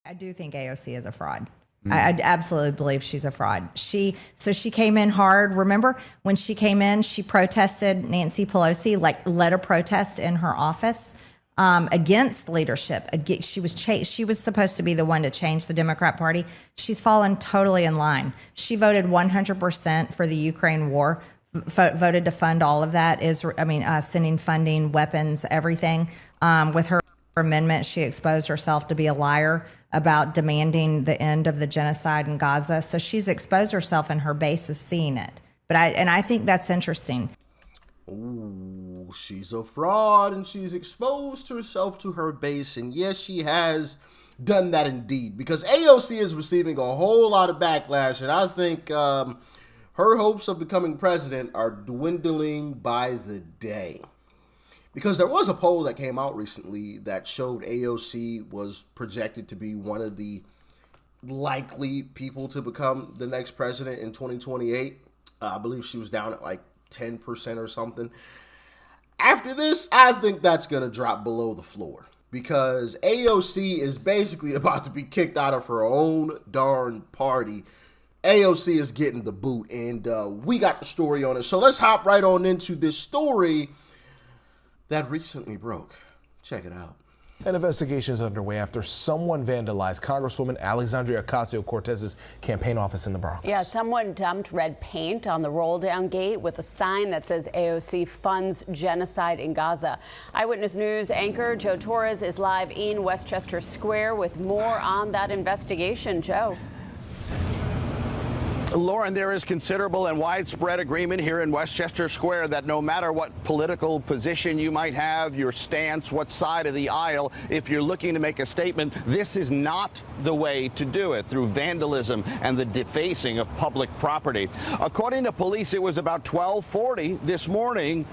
I do think AOC is a fraud. I absolutely believe she's a fraud. She came in hard. Remember when she came in, she protested. Nancy Pelosi led a protest in her office against leadership. She was supposed to be the one to change the Democrat Party. She's fallen totally in line. She voted 100% for the Ukraine war. Voted to fund all of that. Sending funding, weapons, everything. With her amendment, she exposed herself to be a liar about demanding the end of the genocide in Gaza. So she's exposed herself, and her base is seeing it. I think that's interesting. Ooh, she's a fraud, and she's exposed herself to her base. And yes, she has done that indeed, because AOC is receiving a whole lot of backlash, and I think her hopes of becoming president are dwindling by the day. Because there was a poll that came out recently that showed AOC was projected to be one of the likely people to become the next president in 2028. I believe she was down at like 10% or something. After this, I think that's going to drop below the floor, because AOC is basically about to be kicked out of her own darn party. AOC is getting the boot, and we got the story on it. So let's hop right on into this story that recently broke. Check it out. An investigation is underway after someone vandalized Congresswoman Alexandria Ocasio-Cortez's campaign office in the Bronx. Yeah, someone dumped red paint on the roll-down gate with a sign that says AOC funds genocide in Gaza. Eyewitness News anchor Joe Torres is live in Westchester Square with more on that investigation. Joe. Lauren, there is considerable and widespread agreement here in Westchester Square that no matter what political position you might have, your stance, what side of the aisle, if you're looking to make a statement, this is not the way to do it, through vandalism and the defacing of public property. According to police, it was about 12:40 this morning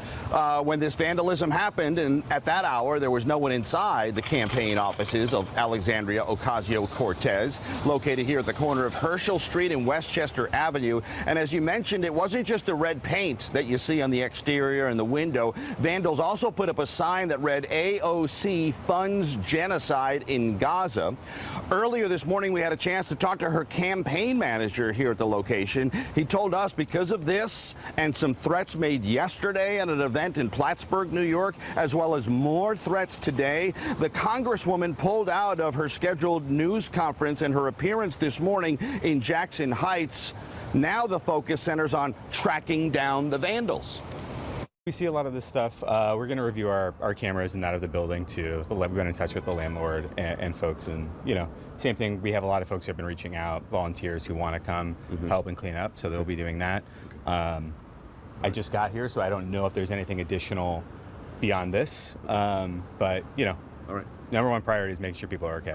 when this vandalism happened, and at that hour there was no one inside the campaign offices of Alexandria Ocasio-Cortez, located here at the corner of Herschel Street and Westchester Avenue. And as you mentioned, it wasn't just the red paint that you see on the exterior and the window. Vandals also put up a sign that read AOC funds genocide in Gaza. Earlier this morning, we had a chance to talk to her campaign manager here at the location. He told us because of this and some threats made yesterday at an event in Plattsburgh, New York, as well as more threats today, the Congresswoman pulled out of her scheduled news conference and her appearance this morning in Jackson Heights. Now the focus centers on tracking down the vandals. We see a lot of this stuff. We're going to review our cameras and that of the building too. We've been in touch with the landlord and folks, and same thing. We have a lot of folks who have been reaching out, volunteers who want to come help and clean up, so they'll be doing that. I just got here, so I don't know if there's anything additional beyond this. But all right. Number one priority is making sure people are okay.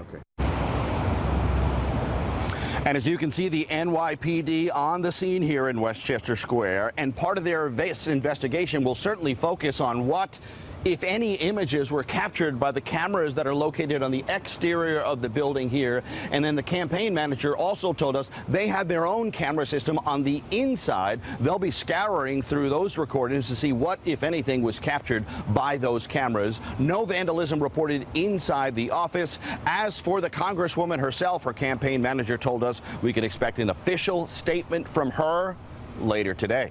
And as you can see, the NYPD on the scene here in Westchester Square, and part of their investigation will certainly focus on what, if any, images were captured by the cameras that are located on the exterior of the building here. And then the campaign manager also told us they have their own camera system on the inside. They'll be scouring through those recordings to see what, if anything, was captured by those cameras. No vandalism reported inside the office. As for the Congresswoman herself, her campaign manager told us we could expect an official statement from her later today.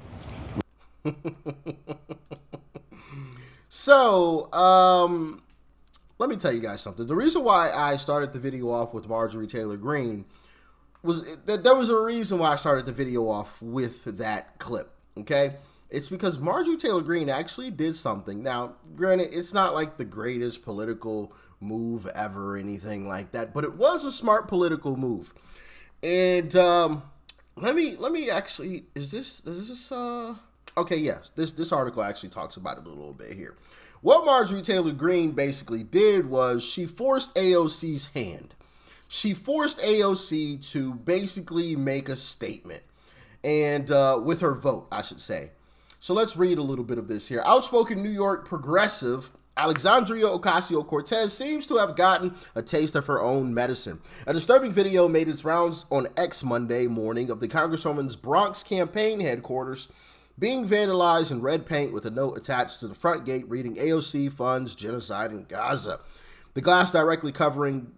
So, let me tell you guys something. The reason why I started the video off with Marjorie Taylor Greene was that there was a reason why I started the video off with that clip, okay? It's because Marjorie Taylor Greene actually did something. Now, granted, it's not like the greatest political move ever or anything like that, but it was a smart political move. And let me actually, okay, yes, this article actually talks about it a little bit here. What Marjorie Taylor Greene basically did was she forced AOC's hand. She forced AOC to basically make a statement, and with her vote, I should say. So let's read a little bit of this here. Outspoken New York progressive Alexandria Ocasio-Cortez seems to have gotten a taste of her own medicine. A disturbing video made its rounds on X Monday morning of the Congresswoman's Bronx campaign headquarters being vandalized in red paint with a note attached to the front gate reading AOC funds genocide in Gaza. The glass directly covering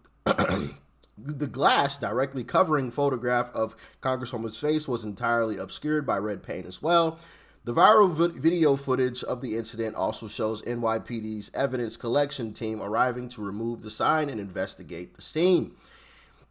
The glass directly covering photograph of Congresswoman's face was entirely obscured by red paint as well. The viral video footage of the incident also shows NYPD's evidence collection team arriving to remove the sign and investigate the scene.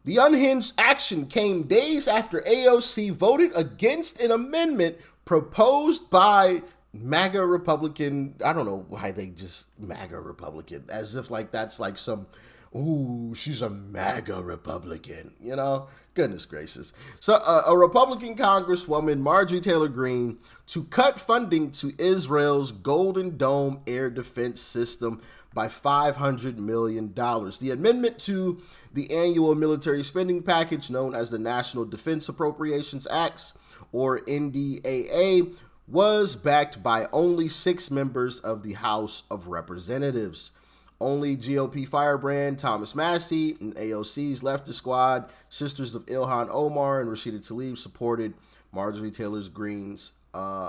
The unhinged action came days after AOC voted against an amendment proposed by MAGA Republican. I don't know why they just MAGA Republican, as if like that's like some, ooh, she's a MAGA Republican, you know? Goodness gracious. So a Republican Congresswoman, Marjorie Taylor Greene, to cut funding to Israel's Golden Dome air defense system by $500 million. The amendment to the annual military spending package, known as the National Defense Appropriations Acts, or NDAA, was backed by only 6 members of the House of Representatives. Only GOP firebrand Thomas Massey and AOC's leftist squad, Sisters of Ilhan Omar and Rashida Tlaib, supported Marjorie Taylor Greene's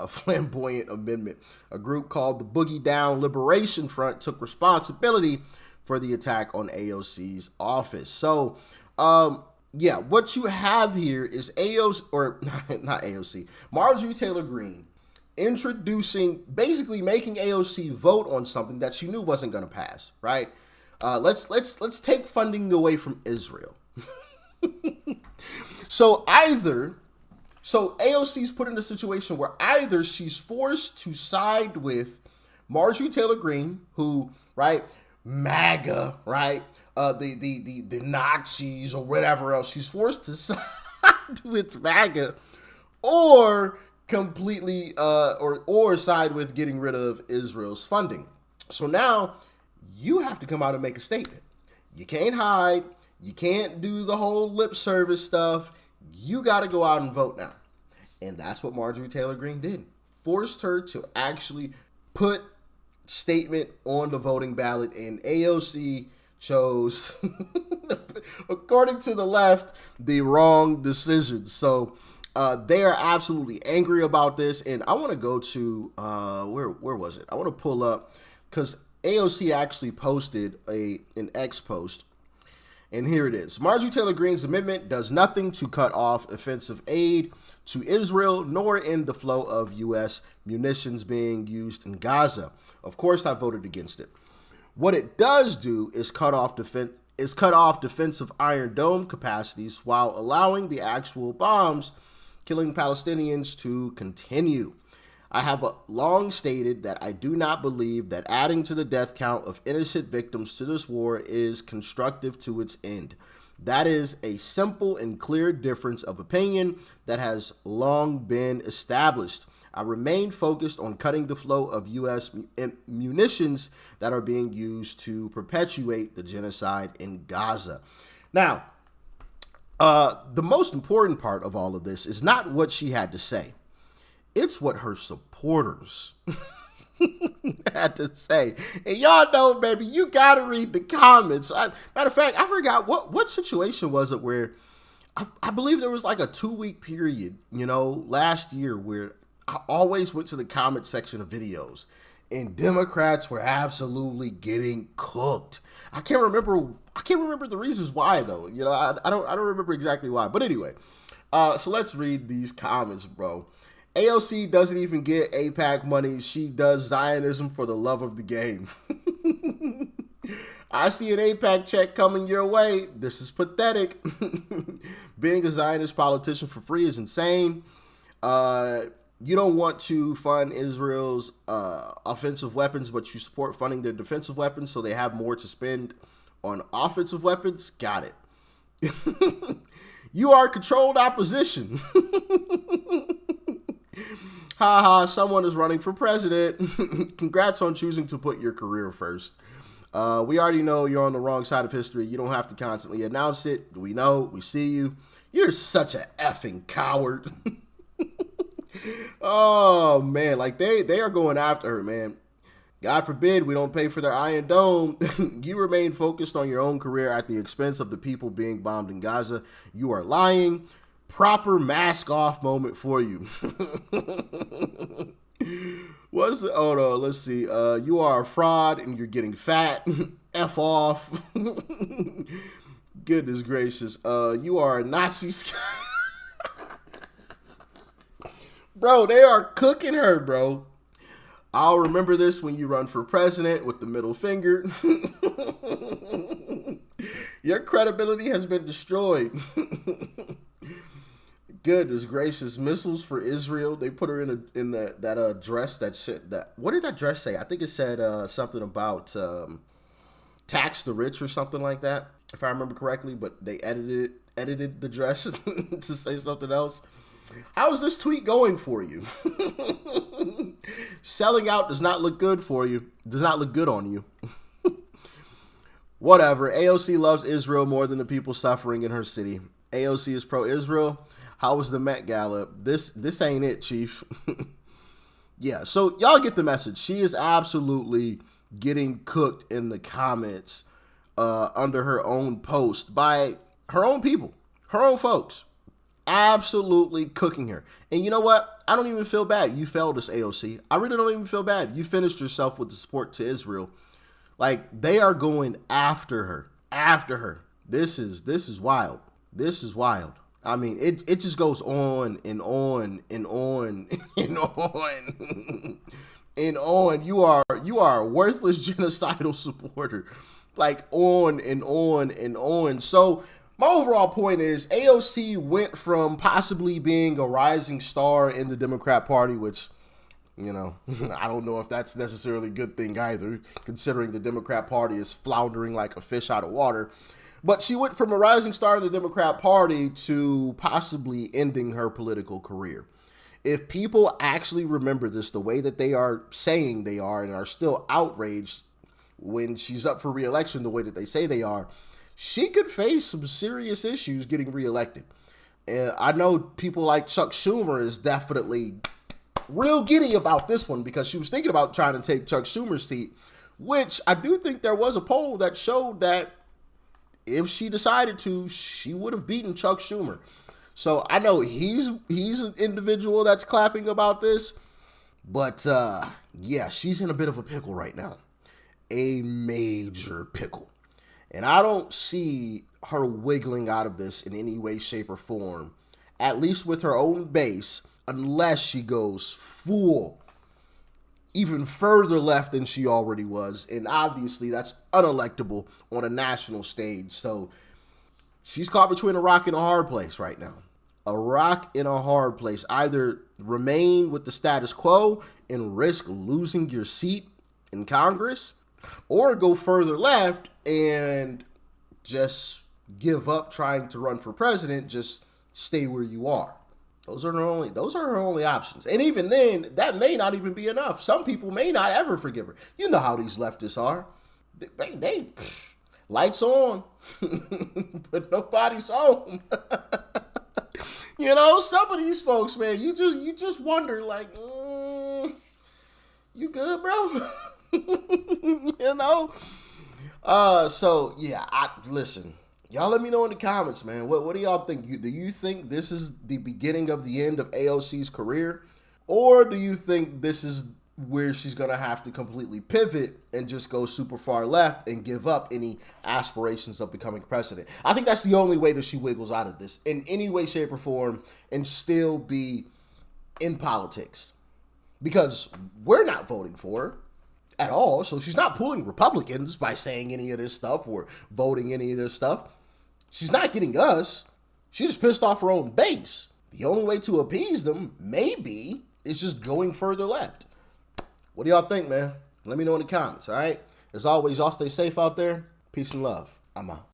flamboyant amendment. A group called the Boogie Down Liberation Front took responsibility for the attack on AOC's office. So, yeah, what you have here is AOC, or not AOC, Marjorie Taylor Greene introducing, basically making AOC vote on something that she knew wasn't going to pass, right? Let's take funding away from Israel. So AOC's put in a situation where either she's forced to side with Marjorie Taylor Greene, who, right, MAGA, right, the Nazis or whatever else, she's forced to side with MAGA, or completely or side with getting rid of Israel's funding. So now you have to come out and make a statement. You can't hide. You can't do the whole lip service stuff. You got to go out and vote now. And that's what Marjorie Taylor Greene did. Forced her to actually put statement on the voting ballot, and AOC chose, according to the left, the wrong decision. So they are absolutely angry about this, and I want to go to where was it? I want to pull up, because AOC actually posted an X post, and here it is. Marjorie Taylor Greene's amendment does nothing to cut off offensive aid to Israel, nor end the flow of U.S. munitions being used in Gaza. Of course, I voted against it. What it does do is cut off defensive Iron Dome capacities while allowing the actual bombs killing Palestinians to continue. I have long stated that I do not believe that adding to the death count of innocent victims to this war is constructive to its end. That is a simple and clear difference of opinion that has long been established. I remain focused on cutting the flow of U.S. munitions that are being used to perpetuate the genocide in Gaza. Now, the most important part of all of this is not what she had to say. It's what her supporters had to say. And y'all know, baby, you got to read the comments. Matter of fact, I forgot what situation was it where I believe there was like a 2-week period, you know, last year where I always went to the comment section of videos and Democrats were absolutely getting cooked. I can't remember the reasons why, though. You know, I don't remember exactly why. But anyway, so let's read these comments, bro. AOC doesn't even get AIPAC money. She does Zionism for the love of the game. I see an AIPAC check coming your way. This is pathetic. Being a Zionist politician for free is insane. You don't want to fund Israel's offensive weapons, but you support funding their defensive weapons so they have more to spend on offensive weapons. Got it. You are controlled opposition. Haha, someone is running for president. Congrats on choosing to put your career first. We already know you're on the wrong side of history. You don't have to constantly announce it. We know. We see you. You're such a effing coward. Oh, man. Like, they are going after her, man. God forbid we don't pay for their Iron Dome. You remain focused on your own career at the expense of the people being bombed in Gaza. You are lying. Proper mask off moment for you. Oh no, let's see. You are a fraud and you're getting fat. F off. Goodness gracious. You are a Nazi. Bro, they are cooking her, bro. I'll remember this when you run for president with the middle finger. Your credibility has been destroyed. Goodness gracious. Missiles for Israel. They put her in that dress that said that. What did that dress say? I think it said something about tax the rich or something like that, if I remember correctly, but they edited the dress to say something else. How is this tweet going for you? Selling out does not look good for you. Does not look good on you. Whatever. AOC loves Israel more than the people suffering in her city. AOC is pro-Israel. How was the Met Gala? This ain't it, Chief. Yeah, so y'all get the message. She is absolutely getting cooked in the comments under her own post by her own people, her own folks. Absolutely cooking her. And you know what? I don't even feel bad. You failed us, AOC. I really don't even feel bad. You finished yourself with the support to Israel. Like, they are going after her. After her. This is wild. This is wild. I mean, it just goes on and on and on and on and on. You are a worthless genocidal supporter. Like, on and on and on. So my overall point is AOC went from possibly being a rising star in the Democrat Party, which, you know, I don't know if that's necessarily a good thing either, considering the Democrat Party is floundering like a fish out of water. But she went from a rising star in the Democrat Party to possibly ending her political career. If people actually remember this the way that they are saying they are and are still outraged when she's up for re-election the way that they say they are, she could face some serious issues getting reelected. And I know people like Chuck Schumer is definitely real giddy about this one because she was thinking about trying to take Chuck Schumer's seat, which I do think there was a poll that showed that if she decided to, she would have beaten Chuck Schumer. So I know he's an individual that's clapping about this, but yeah, she's in a bit of a pickle right now. A major pickle. And I don't see her wiggling out of this in any way, shape, or form, at least with her own base, unless she goes full, even further left than she already was. And obviously, that's unelectable on a national stage. So she's caught between a rock and a hard place right now. A rock and a hard place. Either remain with the status quo and risk losing your seat in Congress, or go further left and just give up trying to run for president, just stay where you are. Those are her only options. And even then, that may not even be enough. Some people may not ever forgive her. You know how these leftists are. They lights on, but nobody's home. You know, some of these folks, man, you just wonder, like, you good, bro? You know? So yeah, listen. Y'all let me know in the comments, man. What do y'all think? Do you think this is the beginning of the end of AOC's career? Or do you think this is where she's going to have to completely pivot and just go super far left and give up any aspirations of becoming president? I think that's the only way that she wiggles out of this in any way, shape, or form and still be in politics. Because we're not voting for her at all. So she's not pulling Republicans by saying any of this stuff or voting any of this stuff. She's not getting us. She just pissed off her own base. The only way to appease them, maybe, is just going further left. What do y'all think, man? Let me know in the comments, all right? As always, y'all stay safe out there. Peace and love. I'm out.